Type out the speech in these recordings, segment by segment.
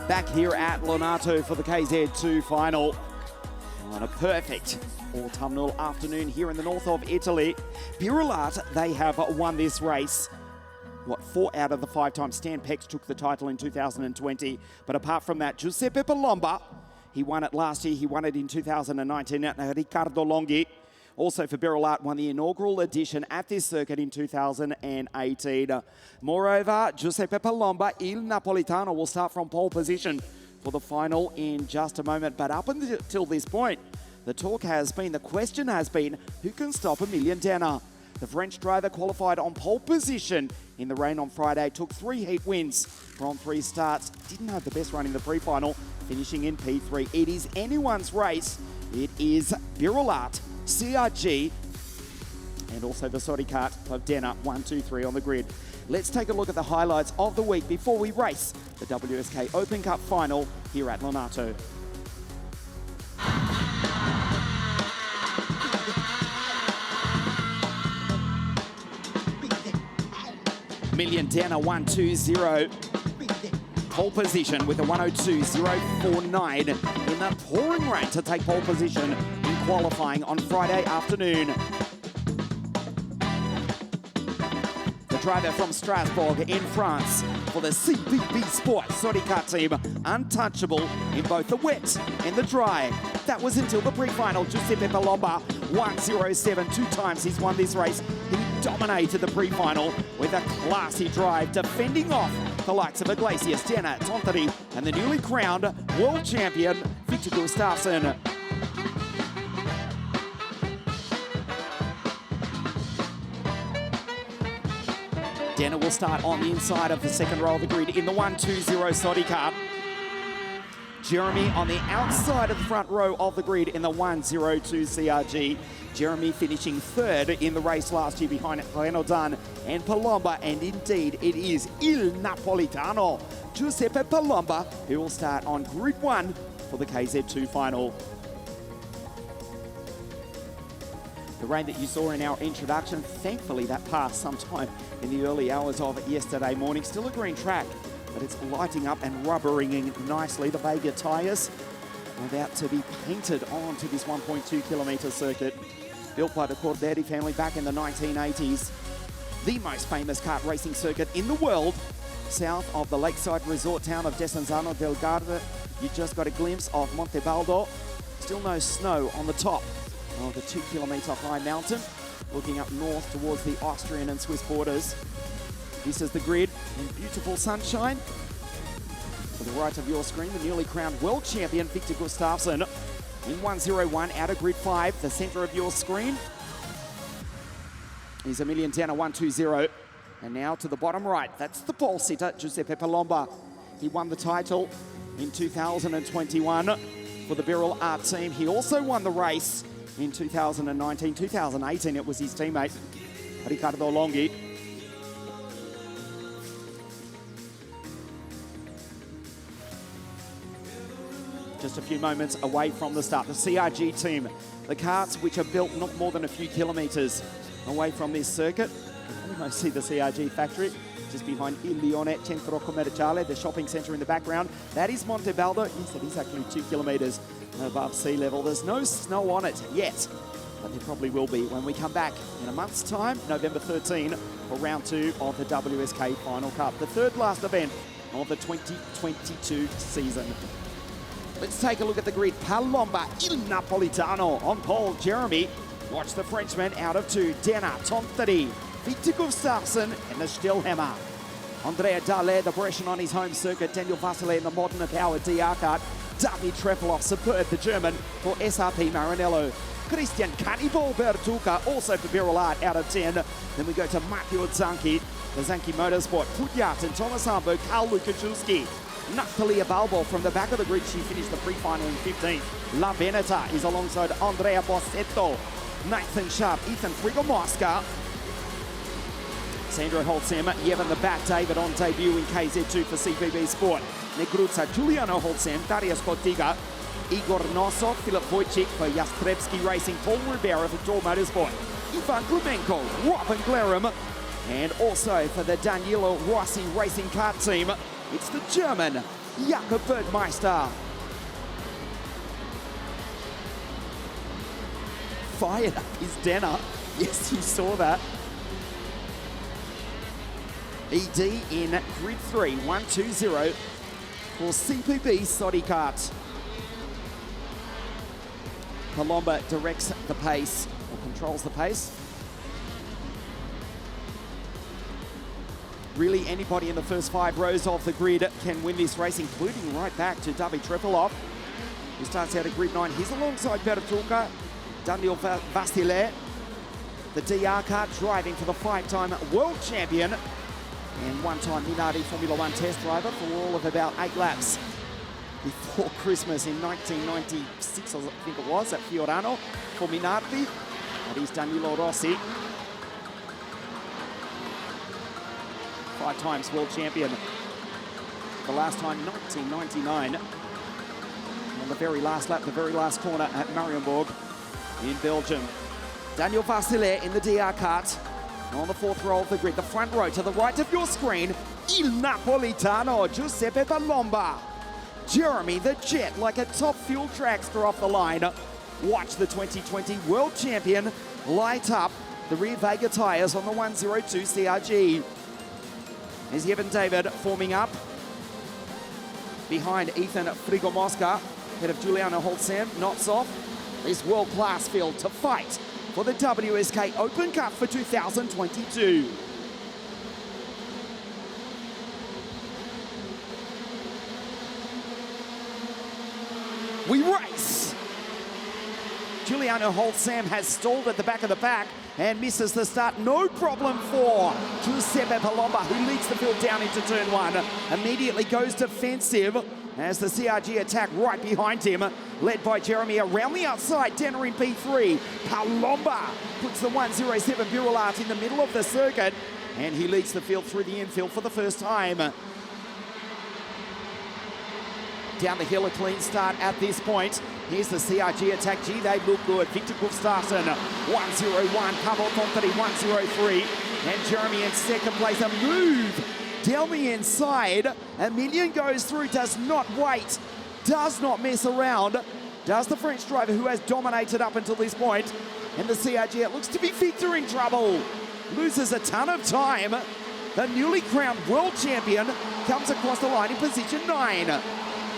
back here at Lonato for the Kz2 Final on a perfect autumnal afternoon here in the north of Italy. Birulat, they have won this race. 4 out of the 5 times. Stan Pex took the title in 2020. But apart from that, Giuseppe Palomba, he won it last year. He won it in 2019. Riccardo Longhi, also for Birulat, won the inaugural edition at this circuit in 2018. Moreover, Giuseppe Palomba, Il Napolitano, will start from pole position for the final in just a moment. But up until this point, the talk has been, the question has been, who can stop Emilian Denner? The French driver qualified on pole position in the rain on Friday, took 3 heat wins from 3 starts, didn't have the best run in the pre-final, finishing in P3. It is anyone's race. It is Birulat, CRG, and also the Saudi Kart of Denner, 1, 2, 3 on the grid. Let's take a look at the highlights of the week before we race the Wsk Open Cup final here at Lonato. Emilian Denner, 1-2-0. Pole position with a 1:02.049 in the pouring rain to take pole position in qualifying on Friday afternoon. The driver from Strasbourg in France for the CPB Sport Saudi Kart team, untouchable in both the wet and the dry. That was until the pre-final. Giuseppe Palomba, 1:07, 2 times he's won this race. He dominated the pre-final with a classy drive, defending off the likes of Iglesias, Denner, Tontori, and the newly crowned world champion, Victor Gustafsson. Denner will start on the inside of the second row of the grid in the 1:20 Saudi Kart. Jeremy on the outside of the front row of the grid in the 1:02 CRG. Jeremy finishing 3rd in the race last year behind Renaudin and Palomba, and indeed it is Il Napolitano, Giuseppe Palomba, who will start on grid 1 for the Kz2 final. The rain that you saw in our introduction, thankfully that passed sometime in the early hours of yesterday morning. Still a green track, but it's lighting up and rubbering nicely. The Vega tyres are about to be painted onto this 1.2 kilometre circuit, built by the Cordieri family back in the 1980s. The most famous kart racing circuit in the world, south of the lakeside resort town of Desenzano del Garda. You just got a glimpse of Montebaldo. Still no snow on the top of the 2 kilometre high mountain, looking up north towards the Austrian and Swiss borders. This is the grid in beautiful sunshine. To the right of your screen, the newly crowned world champion, Victor Gustafsson, in 1:01 out of grid 5. The centre of your screen is Emilian Denner, 1:20. And now to the bottom right, that's the pole sitter, Giuseppe Palomba. He won the title in 2021 for the Birulat team. He also won the race in 2019. 2018, it was his teammate, Riccardo Longhi. Just a few moments away from the start. The CRG team, the karts which are built not more than a few kilometres away from this circuit. You can almost see the CRG factory just behind Il Lione Centro Commerciale, the shopping centre in the background. That is Montebaldo. Yes, it is actually 2 kilometres above sea level. There's no snow on it yet, but there probably will be when we come back in a month's time, November 13, for round 2 of the WSK Final Cup, the 3rd last event of the 2022 season. Let's take a look at the grid. Palomba, Il Napolitano on pole. Jeremy, watch the Frenchman out of 2. Denner, Tontori, Victor Gustafsson, and the Stillhammer. Andrea Dalle, the Brescian on his home circuit. Daniel Vasile in the modern and powered DR kart. David Trefilov, superb, the German, for SRP Maranello. Christian Cannibal Bertuca, also for Birulat, out of 10. Then we go to Matteo Zanchi, the Zanchi Motorsport. Pugliat and Thomas Hamburg, Karl Lukaszewski. Natalia Balbo from the back of the grid. She finished the pre-final in 15th. La Veneta is alongside Andrea Bossetto, Nathan Sharp, Ethan Frigomosca, Sandro Holzheimer, Yevon the Bat David on debut in KZ2 for CPB Sport. Negruzza, Giuliano Holzheim, Darius Cortiga, Igor Nosov, Filip Wojcik for Jastrzębski Racing, Paul Rivera for Dor Motorsport, Ivan Glumenko, Robin Glerum, and also for the Danilo Rossi Racing Kart team, it's the German Jakob Bergmeister. Fired up his Denner. Yes, you saw that. ED in grid 3, 1-2-0 for CPB Sodi Kart. Palomba directs the pace, or controls the pace. Really, anybody in the first 5 rows of the grid can win this race, including right back to David Trepilov, who starts out at grid 9. He's alongside Bertulka, Daniel Vastile, the DR car driving for the 5-time world champion and one-time Minardi Formula 1 test driver for all of about 8 laps before Christmas in 1996, I think it was, at Fiorano for Minardi. That is Danilo Rossi. 5 times world champion. The last time, 1999. On the very last lap, the very last corner at Marienburg in Belgium. Daniel Vasile in the DR kart. On the 4th row of the grid, the front row to the right of your screen, Il Napolitano, Giuseppe Palomba. Jeremy the Jet, like a top fuel trackster off the line. Watch the 2020 world champion light up the rear Vega tyres on the 102 CRG. There's Evan David forming up behind Ethan Frigomosca, head of Giuliano Holtzam, knots off this world-class field to fight for the WSK Open Cup for 2022. We race. Giuliano Holtzam has stalled at the back of the pack and misses the start. No problem for Giuseppe Palomba, who leads the field down into turn 1. Immediately goes defensive as the CRG attack right behind him, led by Jeremy around the outside. Denner in P3. Palomba puts the 107 Burelat in the middle of the circuit, and he leads the field through the infield for the first time. Down the hill, a clean start at this point. Here's the CRG attack. Gee, they look good. Victor Gustafsson, 101. Pavel Tontari, 103. And Jeremy in second place. A move down the inside. Emilian goes through, does not wait, does not mess around. Does the French driver who has dominated up until this point. And the CRG, it looks to be Victor in trouble. Loses a ton of time. The newly crowned world champion comes across the line in position 9.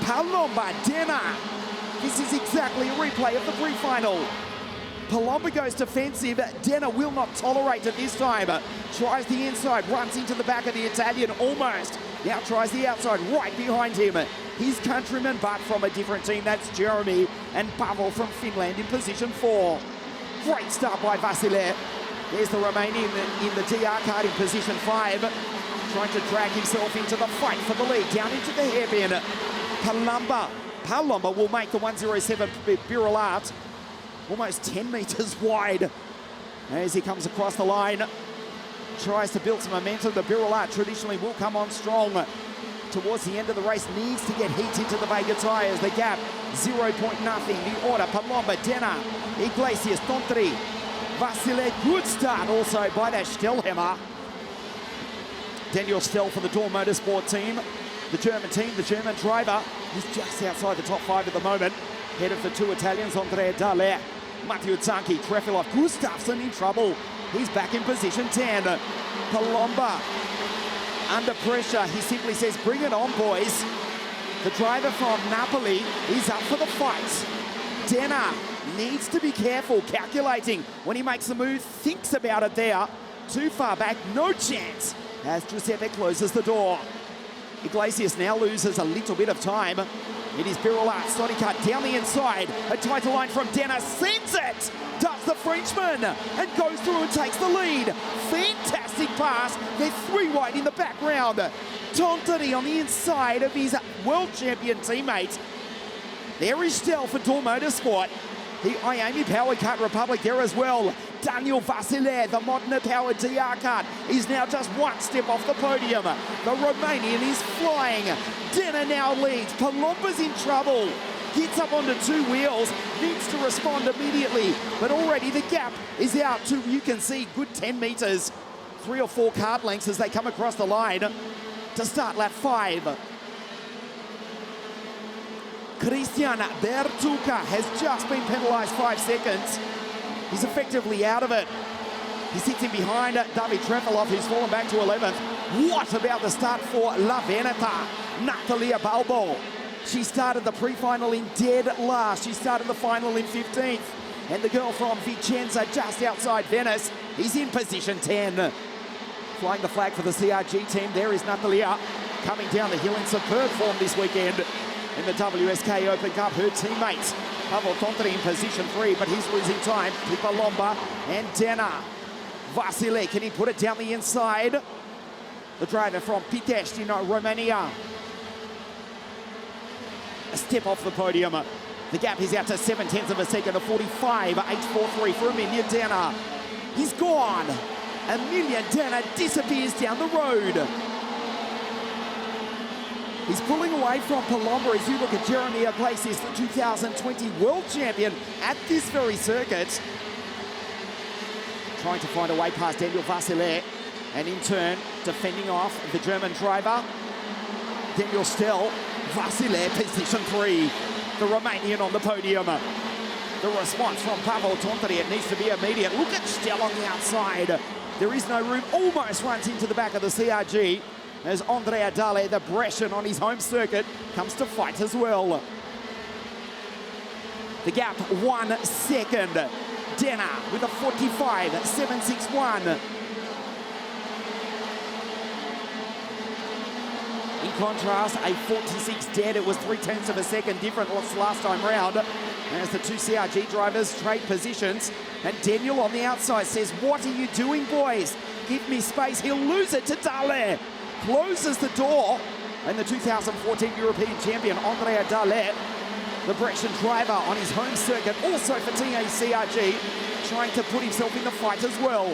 Palomba, Denner. This is exactly a replay of the pre-final. Palomba goes defensive. Denner will not tolerate it this time. Tries the inside, runs into the back of the Italian almost. Now tries the outside right behind him. His countryman, but from a different team. That's Jeremy and Pavel from Finland in position 4. Great start by Vasile. There's the Romanian in the DR card in position 5. Trying to drag himself into the fight for the lead. Down into the hairpin. Palomba will make the 107 Burelat almost 10 meters wide as he comes across the line. Tries to build some momentum. The Burelat traditionally will come on strong towards the end of the race. Needs to get heat into the Vega tyres. The gap, 0.0. The order, Palomba, Denner, Iglesias, Tontari, Vasile. Good start also by that Stellhammer. Daniel Stell for the Dorn Motorsport team. The German driver, he's just outside the top 5 at the moment. Head of the 2 Italians, Andrea Dallaire, Matteo Zanchi, Trefilov, Gustafsson in trouble. He's back in position 10. Palomba under pressure. He simply says, bring it on, boys. The driver from Napoli is up for the fight. Denner needs to be careful, calculating when he makes the move, thinks about it there. Too far back, no chance, as Giuseppe closes the door. Iglesias now loses a little bit of time. It is Burelat, Sodi Kart down the inside. A tighter line from Denner, sends it! Does the Frenchman, and goes through and takes the lead. Fantastic pass. They're 3 wide in the background. Tontari on the inside of his world champion teammate. There is Stell for Dorn Motorsport. The Miami powered Kart Republic there as well. Daniel Vasile, the Modena powered DR kart, is now just 1 step off the podium. The Romanian is flying. Denner now leads. Palomba's in trouble. Gets up onto 2 wheels, needs to respond immediately, but already the gap is out to, you can see, good 10 meters. 3 or 4 kart lengths as they come across the line to start lap 5. Christian Bertuca has just been penalised 5 seconds. He's effectively out of it. He sits in behind David Trefilov, who's fallen back to 11th. What about the start for La Veneta? Natalia Balbo. She started the pre-final in dead last. She started the final in 15th. And the girl from Vicenza, just outside Venice, is in position 10. Flying the flag for the CRG team, there is Natalia coming down the hill in superb form this weekend in the Wsk Open Cup. Her teammates, Pavel Tontri in position 3, but he's losing time to Palomba and Dena. Vasile, can he put it down the inside? The driver from Pitești in Romania. A step off the podium. The gap is out to 0.7 of a second, a 45.843 for Emilian Dena. He's gone. Emilian Dena disappears down the road. He's pulling away from Palomba as you look at Jeremy Iglesias, the 2020 world champion at this very circuit. Trying to find a way past Daniel Vasile, and in turn, defending off the German driver, Daniel Stell. Vasile, position 3. The Romanian on the podium. The response from Pavel Tontri, it needs to be immediate. Look at Stell on the outside. There is no room, almost runs into the back of the CRG as Andrea Dale, the Brescian on his home circuit, comes to fight as well. The gap 1 second. Dena with a 45.761. In contrast, a 46 dead. It was 0.3 of a second different last time round. As the two CRG drivers trade positions. And Daniel on the outside says, what are you doing, boys? Give me space. He'll lose it to Dale. Closes the door. And the 2014 European champion, Andrea Dale, the Brescian driver on his home circuit, also for TACRG, trying to put himself in the fight as well.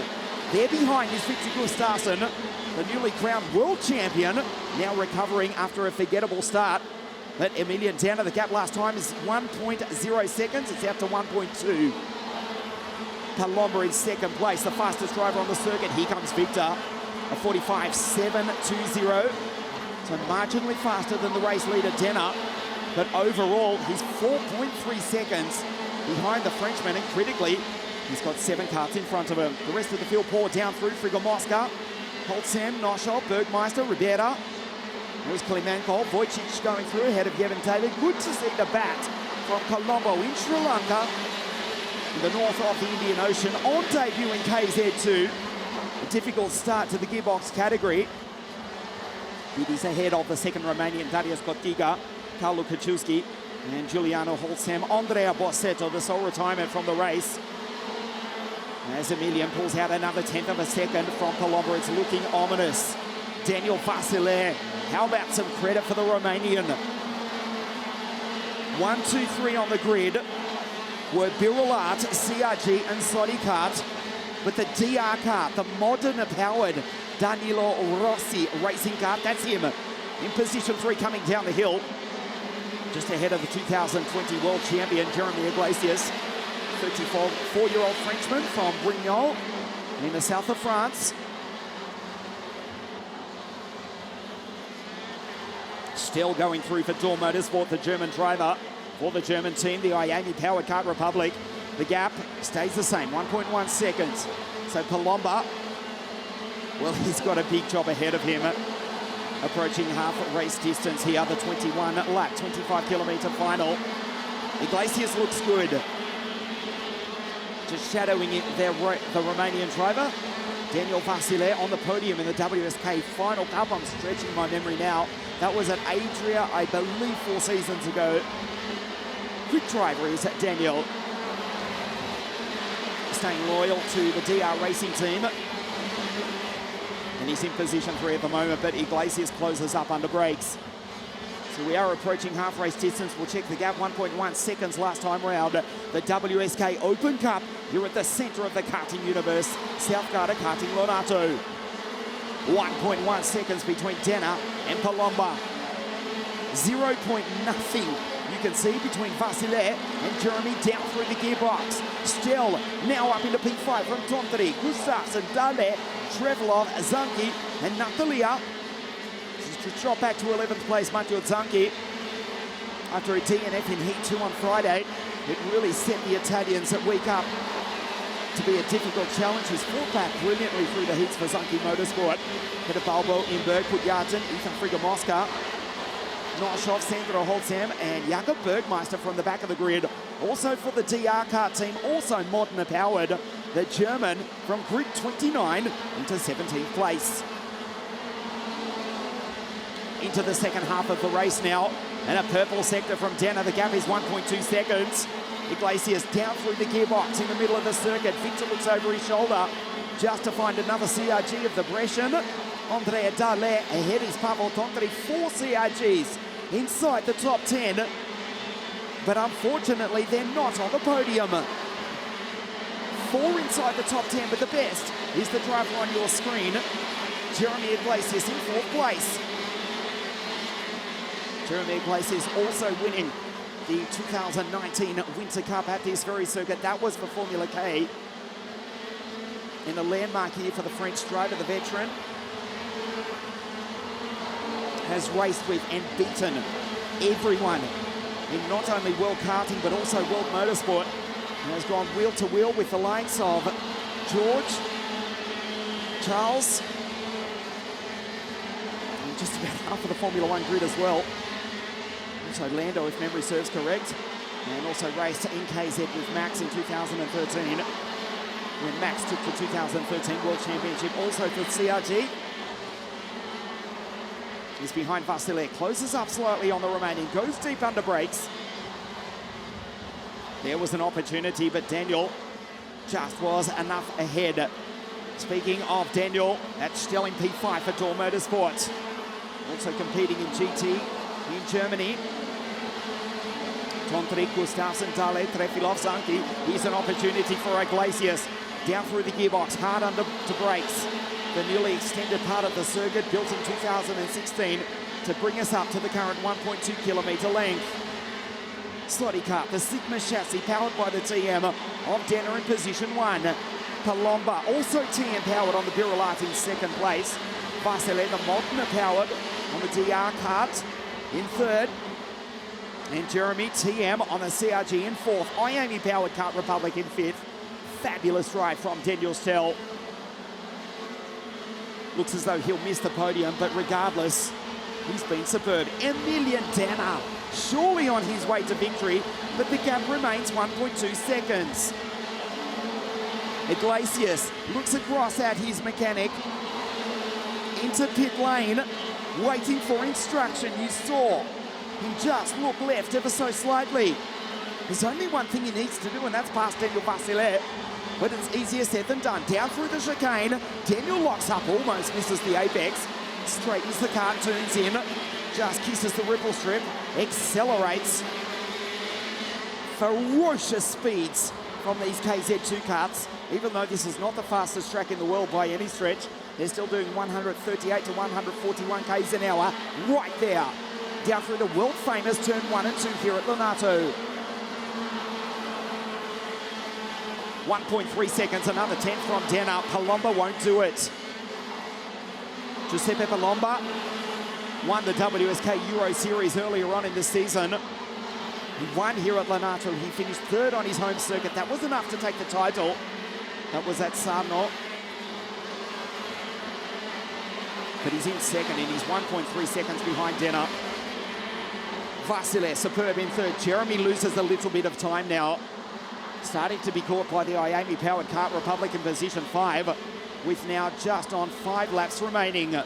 There behind is Victor Gustafsson, the newly crowned world champion, now recovering after a forgettable start. But Emilian Dena, the gap last time is 1.0 seconds. It's out to 1.2. Palomba in second place, the fastest driver on the circuit. Here comes Victor, a 45.720. So marginally faster than the race leader, Dena. But overall, he's 4.3 seconds behind the Frenchman, and critically, he's got 7 karts in front of him. The rest of the field poured down through. Frigo-Mosca, Holtzem, Noshov, Bergmeister, Ribera. There's Klimenko, Wojcic going through ahead of Yevon David. Good to see the bat from Colombo in Sri Lanka, in the north of the Indian Ocean, on debut in KZ2. A difficult start to the gearbox category. It is ahead of the second Romanian, Darius Kotiga, Carlo Kaczewski, and Giuliano Holtzem. Andrea Bossetto, the sole retirement from the race. As Emilian pulls out another 1/10 of a second from Palomba, it's looking ominous. Daniel Vasile, how about some credit for the Romanian? 1, 2, 3 on the grid were Birulat, CRG and Sodi Kart, but the DR kart, the modern-powered Danilo Rossi racing kart, that's him in position 3 coming down the hill. Just ahead of the 2020 world champion, Jeremy Iglesias, 34-year-old Frenchman from Brignoles in the south of France. Still going through for Dor Motorsport, the German driver for the German team, the Miami-powered Kart Republic. The gap stays the same, 1.1 seconds. So Palomba, well, he's got a big job ahead of him. Approaching half race distance here, the 21 lap, 25-kilometre final. Iglesias looks good. Just shadowing it there, the Romanian driver. Daniel Vasile on the podium in the WSK Final Cup. I'm stretching my memory now. That was at Adria, I believe, 4 seasons ago. Good driver is Daniel. Staying loyal to the DR racing team. And he's in position 3 at the moment, but Iglesias closes up under brakes. So we are approaching half race distance. We'll check the gap, 1.1 seconds last time round. The WSK Open Cup, you're at the center of the karting universe. South Garda karting Lonato. 1.1 seconds between Dena and Palomba. 0.0 you can see between Vasile and Jeremy down through the gearbox. Still now up into P5 from Tontri, Gustafsson, Dale, Trefilov, Zanki, and Natalia. To drop back to 11th place, Matteo Zanki. After a DNF in Heat 2 on Friday, it really set the Italians at week up to be a difficult challenge. He's fought back brilliantly through the heats for Zunki Motorsport. Peter Balbo, Imberg, Pudjarten, Ethan Frigga-Mosca, Noshov, Sandro Holzham, and Jakob Bergmeister from the back of the grid. Also for the DR Kart team, also Modena powered, the German from grid 29 into 17th place. Into the second half of the race now, and a purple sector from Denner. The gap is 1.2 seconds. Iglesias down through the gearbox in the middle of the circuit. Victor looks over his shoulder just to find another CRG of the Brescian. Andrea Dalle ahead is Pavel Tontri. 4 CRGs inside the top 10. But unfortunately, they're not on the podium. 4 inside the top 10, but the best is the driver on your screen. Jeremy Iglesias in 4th place. Jeremy Iglesias also winning the 2019 Winter Cup at this very circuit. That was for Formula K. In a landmark year for the French driver, the veteran has raced with and beaten everyone in not only World Karting but also World Motorsport. He has gone wheel to wheel with the likes of George, Charles, and just about half of the Formula One grid as well. Also Lando, if memory serves correct, and also raced in KZ with Max in 2013 when Max took the 2013 World Championship. Also for CRG, he's behind Vasile, closes up slightly on the remaining, goes deep under brakes. There was an opportunity, but Daniel just was enough ahead. Speaking of Daniel, that's Stelling P5 for Door Motorsport. Also competing in GT in Germany. Tontrik, Gustafsson, Dahle, Trefilov, Zanki. Here's an opportunity for Iglesias. Down through the gearbox, hard under to brakes. The newly extended part of the circuit built in 2016 to bring us up to the current 1.2 kilometre length. Slotty Kart, the Sigma chassis powered by the TM of Denner in position 1. Palomba, also TM powered on the Birilat in 2nd place. Vasile, the Modena powered on the DR Kart in 3rd. And Jeremy TM on a CRG in 4th. Miami powered Kart Republic in 5th. Fabulous drive from Daniel Stell. Looks as though he'll miss the podium, but regardless, he's been superb. Emilian Danner, surely on his way to victory, but the gap remains 1.2 seconds. Iglesias looks across at his mechanic into pit lane, waiting for instruction. You saw him just look left ever so slightly. There's only one thing he needs to do, and that's pass Daniel Vasile. But it's easier said than done. Down through the chicane, Daniel locks up, almost misses the apex, straightens the car, turns in, just kisses the ripple strip, accelerates. Ferocious speeds from these KZ2 karts. Even though this is not the fastest track in the world by any stretch, they're still doing 138 to 141 k's an hour right there. Down through the world famous turn 1 and 2 here at Lonato. 1.3 seconds, another 10th from Denner. Palomba won't do it. Giuseppe Palomba won the WSK Euro Series earlier on in the season. He won here at Lonato. He finished 3rd on his home circuit. That was enough to take the title. That was at Sarno. But he's in 2nd and he's 1.3 seconds behind Denner. Vasile, superb in 3rd. Jeremy loses a little bit of time now. Starting to be caught by the Miami-powered Kart Republic in position 5, with now just on 5 laps remaining.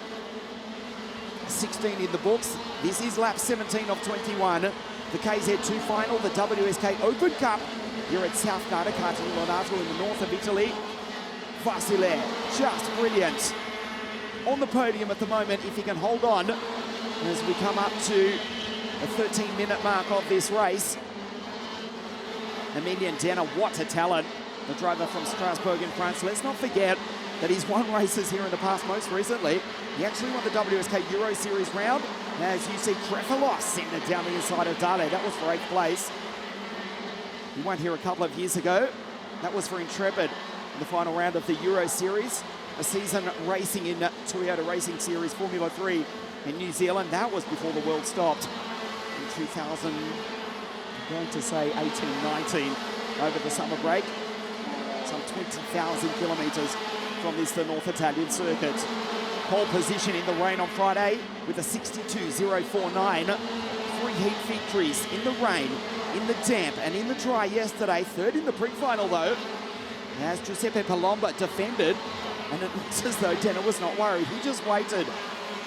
16 in the books. This is lap 17 of 21. The Kz2 Final, the Wsk Open Cup here at South Garda Karting Lonato in the north of Italy. Vasile, just brilliant. On the podium at the moment, if he can hold on as we come up to the 13-minute mark of this race. Emilian Danner, what a talent. The driver from Strasbourg in France. Let's not forget that he's won races here in the past. Most recently, he actually won the WSK Euro Series round. As you see, Trefelos sending it down the inside of Dahle. That was for 8th place. He won here a couple of years ago. That was for Intrepid in the final round of the Euro Series. A season racing in Toyota Racing Series Formula 3 in New Zealand. That was before the world stopped. in 2000, I'm going to say 18-19 over the summer break. Some 20,000 kilometres from this, the North Italian circuit. Pole position in the rain on Friday with a 62.049. 3 heat victories in the rain, in the damp and in the dry yesterday. Third in the pre-final though, as Giuseppe Palomba defended, and it looks as though Denner was not worried. He just waited.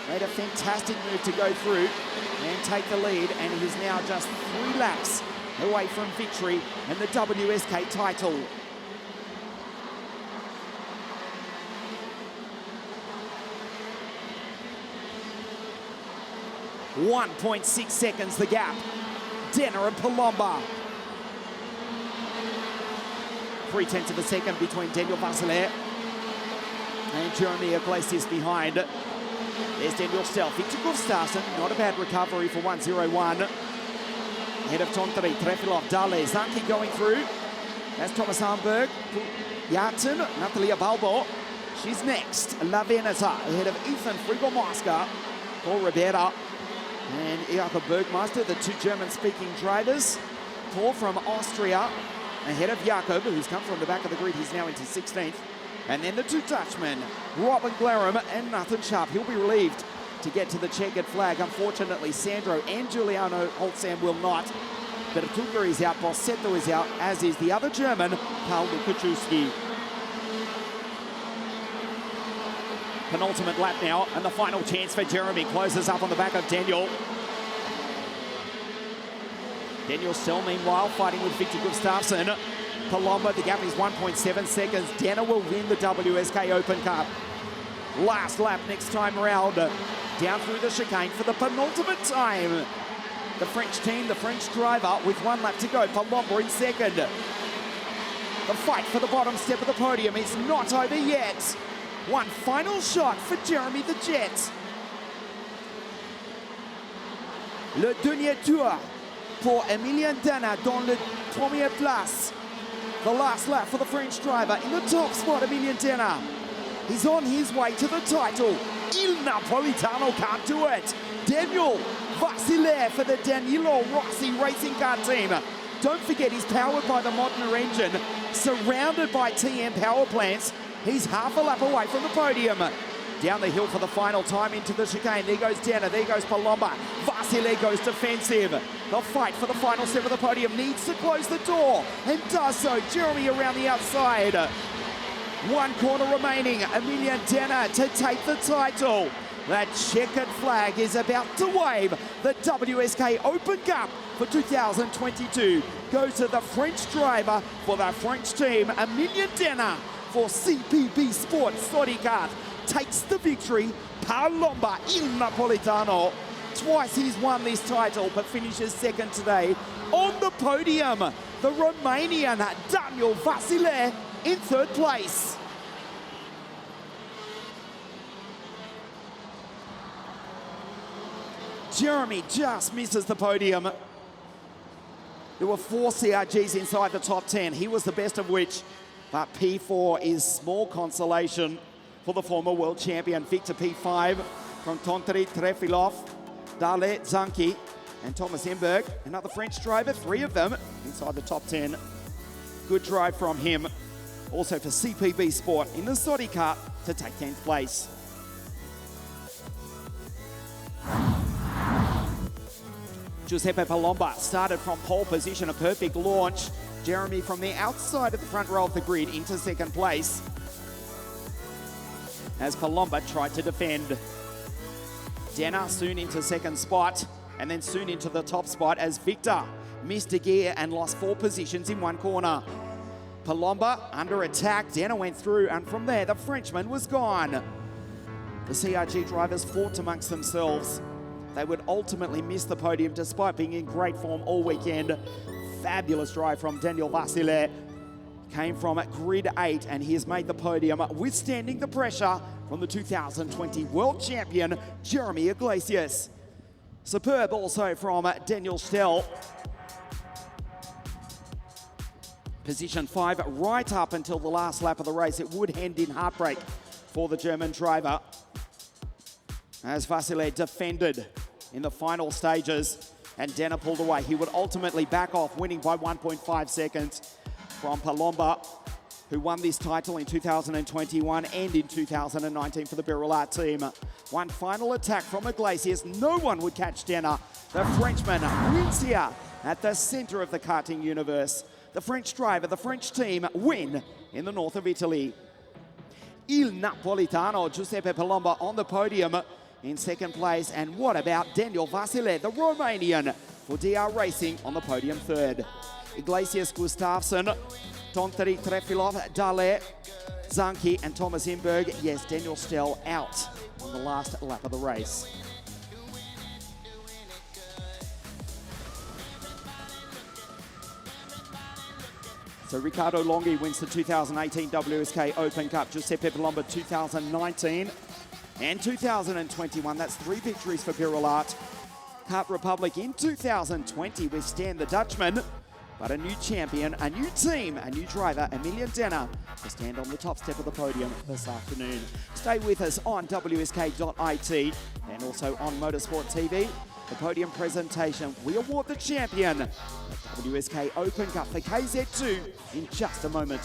Made a fantastic move to go through and take the lead, and he's now just 3 laps away from victory and the WSK title. .6 seconds the gap. Denner and Palomba. 0.3 of a second between Daniel Vasile and Jeremy Iglesias behind. There's Daniel Stel. Victor Gustafsson, not a bad recovery for 1:01. Ahead of Tontari, Trefilov, Dale, Zanki going through. That's Thomas Hamburg, Yarton, Natalia Balbo. She's next. La Veneta ahead of Ethan Frigomaska, Paul Ribera, and Jakob Bergmeister, the 2 German-speaking drivers. Paul from Austria ahead of Jakob, who's come from the back of the grid. He's now into 16th. And then the 2 Dutchmen, Robin Glarum and Nathan Sharp. He'll be relieved to get to the checkered flag. Unfortunately, Sandro and Giuliano Holtzam will not. But Atuka is out, Bossetto is out, as is the other German, Karl Lukaczewski. Penultimate lap now, and the final chance for Jeremy closes up on the back of Daniel. Daniel Stel, meanwhile, fighting with Victor Gustafsson. Palomba, the gap is 1.7 seconds. Denner will win the WSK Open Cup. Last lap next time around. Down through the chicane for the penultimate time. The French team, the French driver with 1 lap to go. Palomba in second. The fight for the bottom step of the podium is not over yet. One final shot for Jeremy the Jet. Le dernier tour pour Emilien Denner dans le première place. The last lap for the French driver in the top spot, Emilien Denner. He's on his way to the title. Il Napolitano can't do it. Daniel Vasile for the Danilo Rossi Racing Car team. Don't forget, he's powered by the Modena engine, surrounded by TM power plants. He's half a lap away from the podium. Down the hill for the final time into the chicane. There goes Denner, there goes Palomba. Vasile goes defensive. The fight for the final step of the podium needs to close the door, and does so. Jeremy around the outside. 1 corner remaining. Emilien Denner to take the title. That checkered flag is about to wave. The WSK Open Cup for 2022 goes to the French driver for the French team, Emilien Denner, for CPB Sport Kart. Takes the victory. Palomba, Il Napolitano. Twice he's won this title, but finishes second today. On the podium, the Romanian Daniel Vasile in 3rd place. Jeremy just misses the podium. There were 4 CRGs inside the top 10. He was the best of which, but P4 is small consolation for the former world champion. Victor P5 from Tontari, Trefilov, Dale, Zanki, and Thomas Hemberg. Another French driver, 3 of them inside the top 10. Good drive from him. Also for CPB Sport in the Kart to take 10th place. Giuseppe Palomba started from pole position, a perfect launch. Jeremy from the outside of the front row of the grid into 2nd place, as Palomba tried to defend. Denner soon into 2nd spot, and then soon into the top spot as Victor missed a gear and lost 4 positions in 1 corner. Palomba under attack. Denner went through, and from there the Frenchman was gone. The CRG drivers fought amongst themselves. They would ultimately miss the podium despite being in great form all weekend. Fabulous drive from Daniel Vasile. Came from grid 8, and he has made the podium, withstanding the pressure from the 2020 world champion, Jeremy Iglesias. Superb also from Daniel Stel. Position 5 right up until the last lap of the race. It would end in heartbreak for the German driver, as Vasile defended in the final stages. and Denner pulled away. He would ultimately back off, winning by 1.5 seconds from Palomba, who won this title in 2021 and in 2019 for the Biroulat team. One final attack from Iglesias. No one would catch Denner. The Frenchman wins here at the center of the karting universe. The French driver, the French team win in the north of Italy. Il Napolitano, Giuseppe Palomba on the podium in second place. And what about Daniel Vasile, the Romanian, for DR Racing on the podium third. Iglesias, Gustafsson, Tonteri, Trefilov, Dale, Zanki and Thomas Imberg. Yes, Daniel still out on the last lap of the race. So Riccardo Longhi wins the 2018 WSK Open Cup. Giuseppe Palomba 2019 and 2021. That's 3 victories for Biroulat. Kart Republic in 2020 with Stan the Dutchman. But a new champion, a new team, a new driver, Emilian Denner, to stand on the top step of the podium this afternoon. Stay with us on wsk.it and also on Motorsport TV. The podium presentation, we award the champion of WSK Open Cup for Kz2 in just a moment.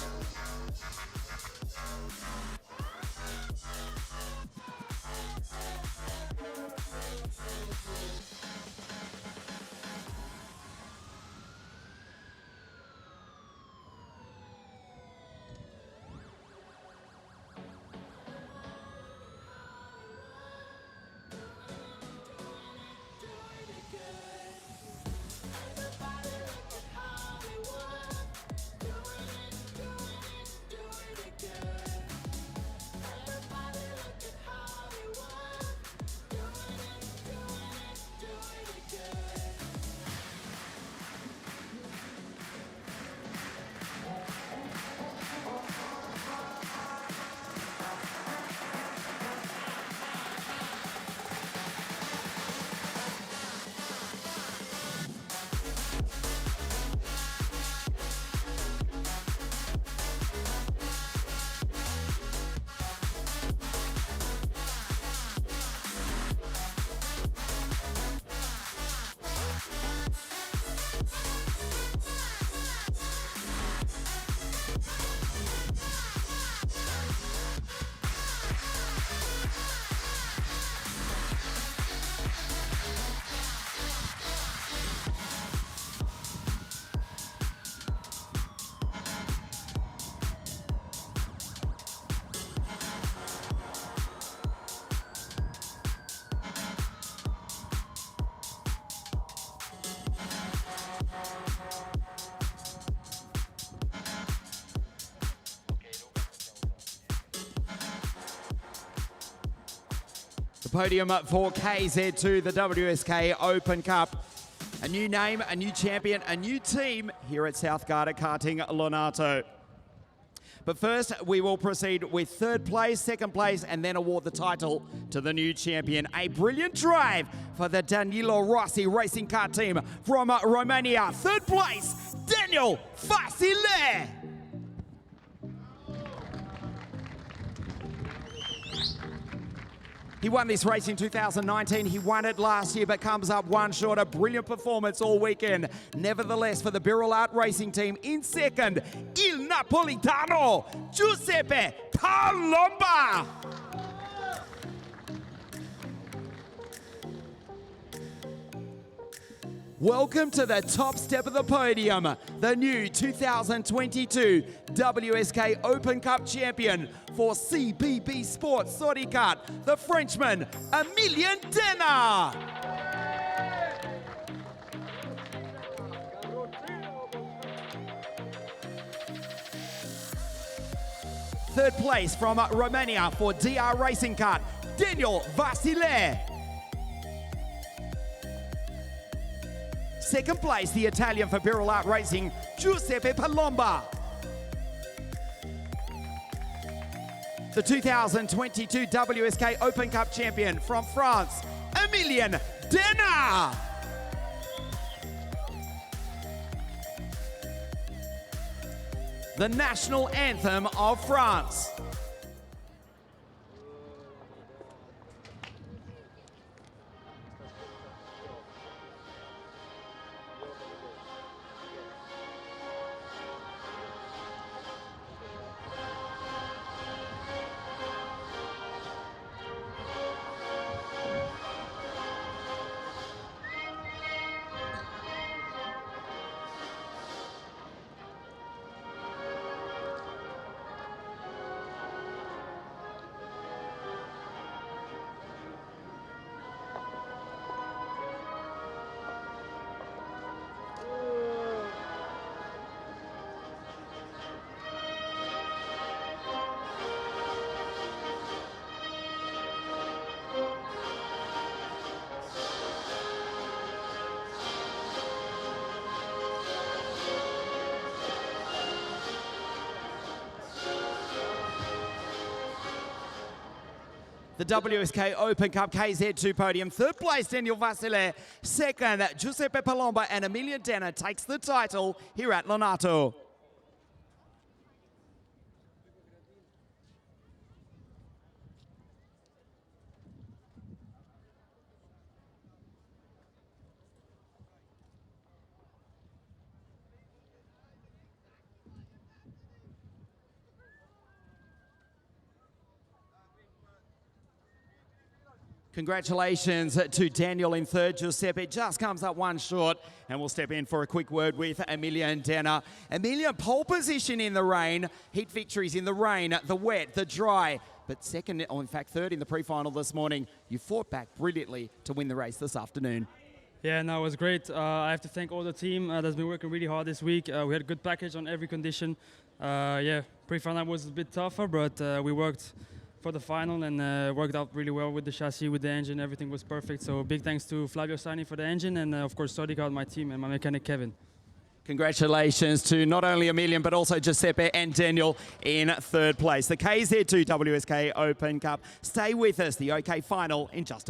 Podium up for Kz2, the WSK Open Cup. A new name, a new champion, a new team here at South Garda Karting Lonato. But first, we will proceed with third place, second place, and then award the title to the new champion. A brilliant drive for the Danilo Rossi Racing Kart team from Romania. Third place, Daniel Vasile. He won this race in 2019. He won it last year, but comes up one short. A brilliant performance all weekend. Nevertheless, for the Biroulat Racing team, in second, Il Napolitano, Giuseppe Palomba. Welcome to the top step of the podium, the new 2022 WSK Open Cup champion for CBB Sports Soricat, the Frenchman, Emilian Denner. Third place from Romania for DR Racing Kart, Daniel Vasile. Second place, the Italian for Biroulat Racing, Giuseppe Palomba. The 2022 WSK Open Cup champion from France, Emilian Denner. The national anthem of France. the WSK Open Cup Kz2 podium. Third place, Daniel Vasile. Second, Giuseppe Palomba, and Emilian Denner takes the title here at Lonato. Congratulations to Daniel in third. Giuseppe just comes up one short, and we'll step in for a quick word with Emilian Denner. Emilian, pole position in the rain, heat victories in the rain, the wet, the dry, but second, or in fact third in the pre-final this morning. You fought back brilliantly to win the race this afternoon. Yeah, no, it was great. I have to thank all the team that's been working really hard this week. We had a good package on every condition. Yeah, pre-final was a bit tougher, but we worked for the final and worked out really well with the chassis, with the engine. Everything was perfect. So big thanks to Flavio Sani for the engine, and of course Sodica, my team, and my mechanic Kevin. Congratulations to not only Emilian but also Giuseppe and Daniel in third place. The Kz2 WSK Open Cup. Stay with us. The OK final in just a